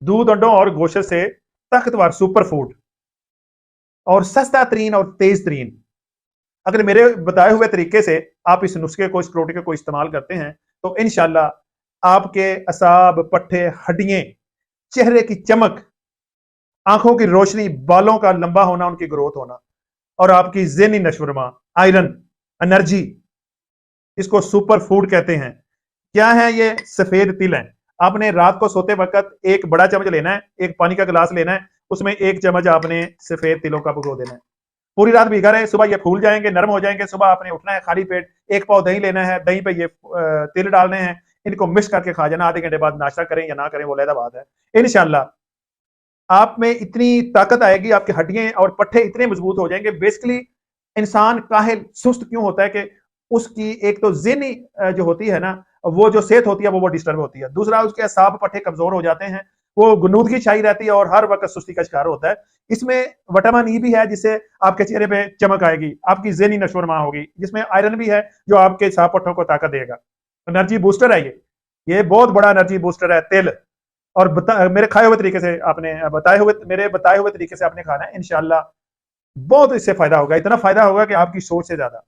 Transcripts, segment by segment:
दूध, अंडों और गोश्त से ताकतवर सुपर फूड और सस्ता तरीन और तेज तरीन। अगर मेरे बताए हुए तरीके से आप इस नुस्खे को, इस प्रोटीन को इस्तेमाल करते हैं तो इंशाल्लाह आपके असाब, पट्टे, हड्डियां, चेहरे की चमक, आंखों की रोशनी, बालों का लंबा होना, उनकी ग्रोथ होना और आपकी ज़हनी नशोरमा, आयरन, एनर्जी, इसको सुपर फूड कहते हैं। क्या है ये? सफेद तिल है। आपने रात को सोते वक्त एक बड़ा चम्मच लेना है, एक पानी का गिलास लेना है, उसमें एक चम्मच आपने सफेद तिलों का भिगो देना है। पूरी रात भीगा रहे, सुबह ये फूल जाएंगे, नरम हो जाएंगे। सुबह आपने उठना है खाली पेट, एक पाव दही लेना है, दही पे ये तिल डालने हैं, इनको मिक्स करके खा जाना। आधे घंटे बाद नाश्ता करें या ना करें वो अलग बात है। इंशाल्लाह आप में इतनी ताकत आएगी, आपकी हड्डियां और पट्टे इतने मजबूत हो जाएंगे। बेसिकली इंसान काहिल, सुस्त क्यों होता है कि उसकी एक तो ज़हनी जो होती है ना, वो जो सेहत होती है वो डिस्टर्ब होती है। दूसरा, उसके असाब, पट्टे कमजोर हो जाते हैं, वो गुनूदगी छाई रहती है और हर वक्त सुस्ती का शिकार होता है। इसमें विटामिन ई भी है जिससे आपके चेहरे पे चमक आएगी, आपकी ज़हनी नशोनुमा होगी। जिसमें आयरन भी है जो आपके असाब, पट्टों को ताकत देगा। एनर्जी बूस्टर है ये बहुत बड़ा एनर्जी बूस्टर है तिल। और मेरे खाए हुए तरीके से आपने मेरे बताए हुए तरीके से आपने खाना है। इंशाल्लाह बहुत इससे फायदा होगा, इतना फायदा होगा कि आपकी सोच से ज्यादा।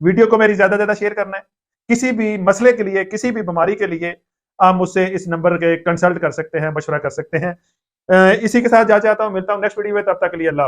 वीडियो को मेरी ज्यादा से ज्यादा शेयर करना है। किसी भी मसले के लिए, किसी भी बीमारी के लिए आप मुझसे इस नंबर के कंसल्ट कर सकते हैं, मशवरा कर सकते हैं। इसी के साथ जा चाहता हूं, मिलता हूं नेक्स्ट वीडियो में। तब तक के लिए अल्लाह।